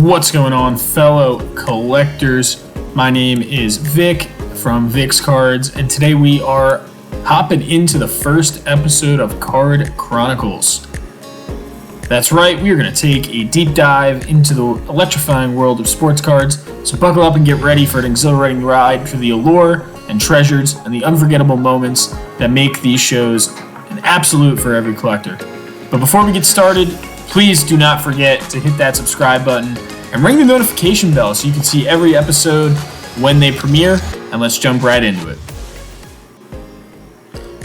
What's going on, fellow collectors? My name is Vic from Vic's Cards, and today we are hopping into the first episode of Card Chronicles. That's right, we are going to take a deep dive into the electrifying world of sports cards, so buckle up and get ready for an exhilarating ride through the allure and treasures and the unforgettable moments that make these shows an absolute for every collector. But before we get started, please do not forget to hit that subscribe button and ring the notification bell so you can see every episode when they premiere, and let's jump right into it.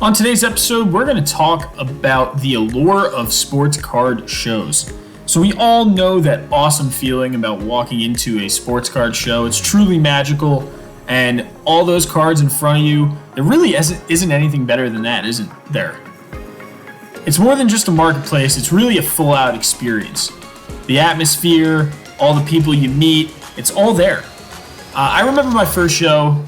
On today's episode, we're going to talk about the allure of sports card shows. So we all know that awesome feeling about walking into a sports card show. It's truly magical, and all those cards in front of you, there really isn't anything better than that, isn't there? It's more than just a marketplace, it's really a full-out experience. The atmosphere, all the people you meet, it's all there. I remember my first show,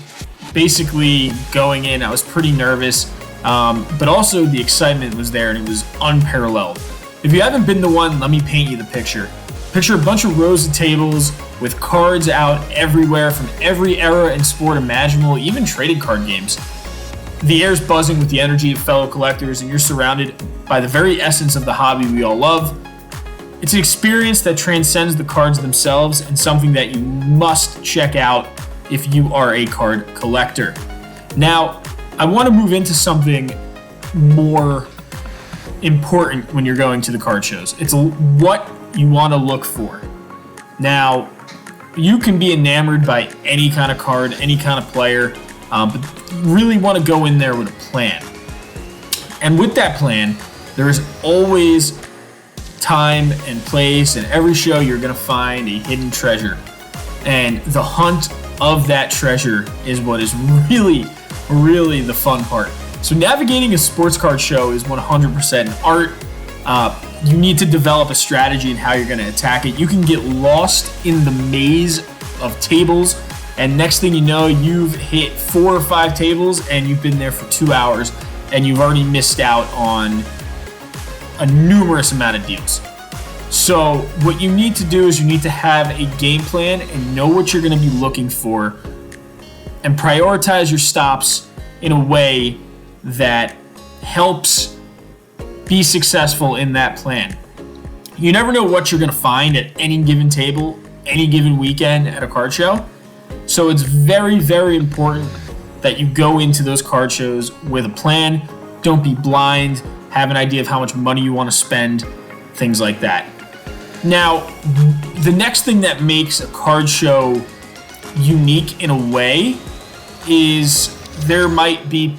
basically going in, I was pretty nervous, but also the excitement was there and it was unparalleled. If you haven't been to one, let me paint you the picture. Picture a bunch of rows of tables with cards out everywhere from every era and sport imaginable, even trading card games. The air's buzzing with the energy of fellow collectors, and you're surrounded by the very essence of the hobby we all love. It's an experience that transcends the cards themselves and something that you must check out if you are a card collector. Now, I want to move into something more important when you're going to the card shows. It's what you want to look for. Now, you can be enamored by any kind of card, any kind of player, but really want to go in there with a plan. And with that plan, there is always time and place, and every show you're going to find a hidden treasure. And the hunt of that treasure is what is really the fun part. So navigating a sports card show is 100% an art. You need to develop a strategy in how you're going to attack it. You can get lost in the maze of tables, and next thing you know, you've hit 4 or 5 tables and you've been there for 2 hours and you've already missed out on a numerous amount of deals. So what you need to do is you need to have a game plan and know what you're going to be looking for and prioritize your stops in a way that helps be successful in that plan. You never know what you're going to find at any given table, any given weekend at a card show. So it's very important that you go into those card shows with a plan. Don't be blind. Have an idea of how much money you want to spend, things like that. Now, the next thing that makes a card show unique in a way is there might be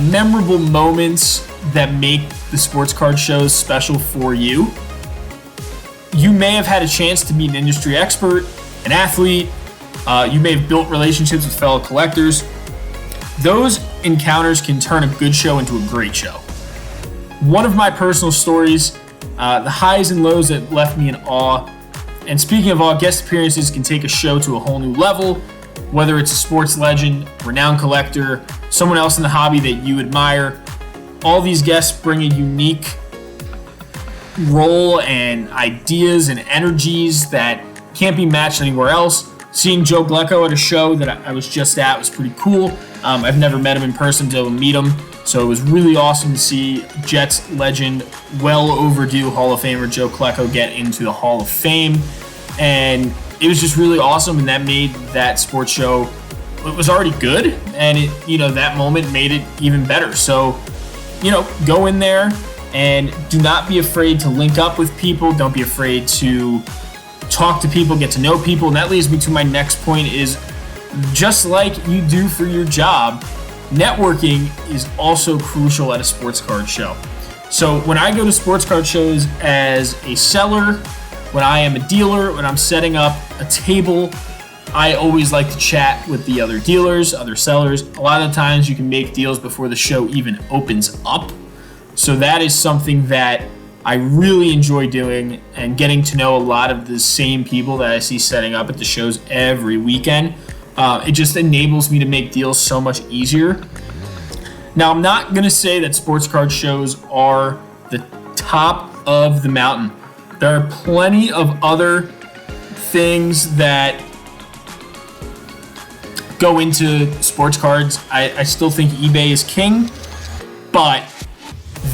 memorable moments that make the sports card shows special for you. You may have had a chance to meet an industry expert, an athlete. You may have built relationships with fellow collectors. Those encounters can turn a good show into a great show. One of my personal stories, the highs and lows that left me in awe. And speaking of awe, guest appearances can take a show to a whole new level, whether it's a sports legend, renowned collector, someone else in the hobby that you admire. All these guests bring a unique role and ideas and energies that can't be matched anywhere else. Seeing Joe Glecko at a show that I was just at was pretty cool. I've never met him in person, to meet him, so it was really awesome to see Jets legend, well overdue Hall of Famer Joe Glecko get into the Hall of Fame, and it was just really awesome, and that made that sports show, it was already good, and that moment made it even better. So, go in there and do not be afraid to link up with people. Don't be afraid to talk to people, get to know people. And that leads me to my next point is, just like you do for your job, networking is also crucial at a sports card show. So when I go to sports card shows as a seller, when I am a dealer, when I'm setting up a table, I always like to chat with the other dealers, other sellers. A lot of the times you can make deals before the show even opens up. So that is something that I really enjoy doing, and getting to know a lot of the same people that I see setting up at the shows every weekend. It just enables me to make deals so much easier. Now, I'm not going to say that sports card shows are the top of the mountain. There are plenty of other things that go into sports cards. I still think eBay is king, but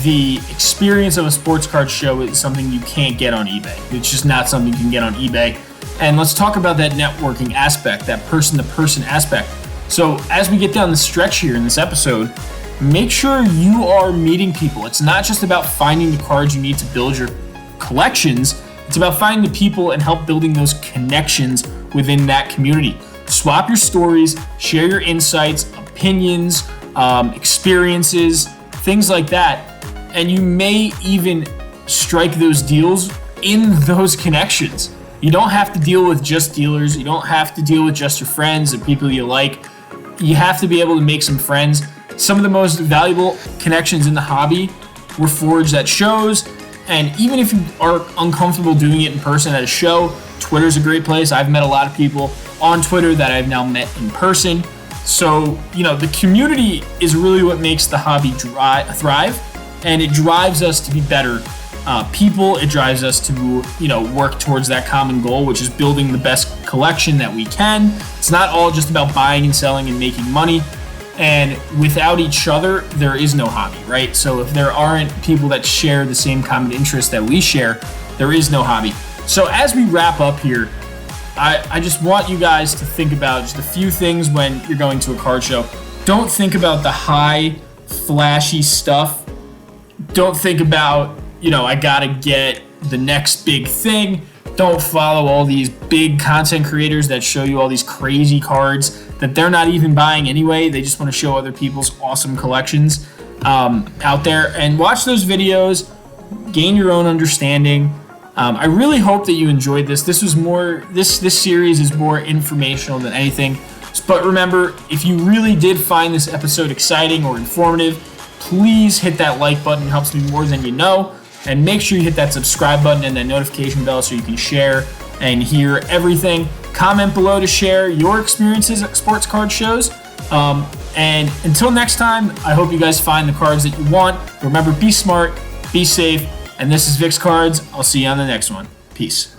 the experience of a sports card show is something you can't get on eBay. It's just not something you can get on eBay. And let's talk about that networking aspect, that person-to-person aspect. So as we get down the stretch here in this episode, make sure you are meeting people. It's not just about finding the cards you need to build your collections. It's about finding the people and help building those connections within that community. Swap your stories, share your insights, opinions, experiences, things like that. And you may even strike those deals in those connections. You don't have to deal with just dealers. You don't have to deal with just your friends and people you like. You have to be able to make some friends. Some of the most valuable connections in the hobby were forged at shows. And even if you are uncomfortable doing it in person at a show, Twitter's a great place. I've met a lot of people on Twitter that I've now met in person. So, the community is really what makes the hobby thrive. And it drives us to be better people. It drives us to, work towards that common goal, which is building the best collection that we can. It's not all just about buying and selling and making money. And without each other, there is no hobby, right? So if there aren't people that share the same common interests that we share, there is no hobby. So as we wrap up here, I just want you guys to think about just a few things when you're going to a card show. Don't think about the high, flashy stuff. Don't think about, I gotta get the next big thing. Don't follow all these big content creators that show you all these crazy cards that they're not even buying anyway. They just want to show other people's awesome collections out there. And watch those videos, gain your own understanding. I really hope that you enjoyed this. This series is more informational than anything. But remember, if you really did find this episode exciting or informative, please hit that like button. It helps me more than you know. And make sure you hit that subscribe button and that notification bell so you can share and hear everything. Comment below to share your experiences at sports card shows. And until next time, I hope you guys find the cards that you want. Remember, be smart, be safe. And this is Vix Cards. I'll see you on the next one. Peace.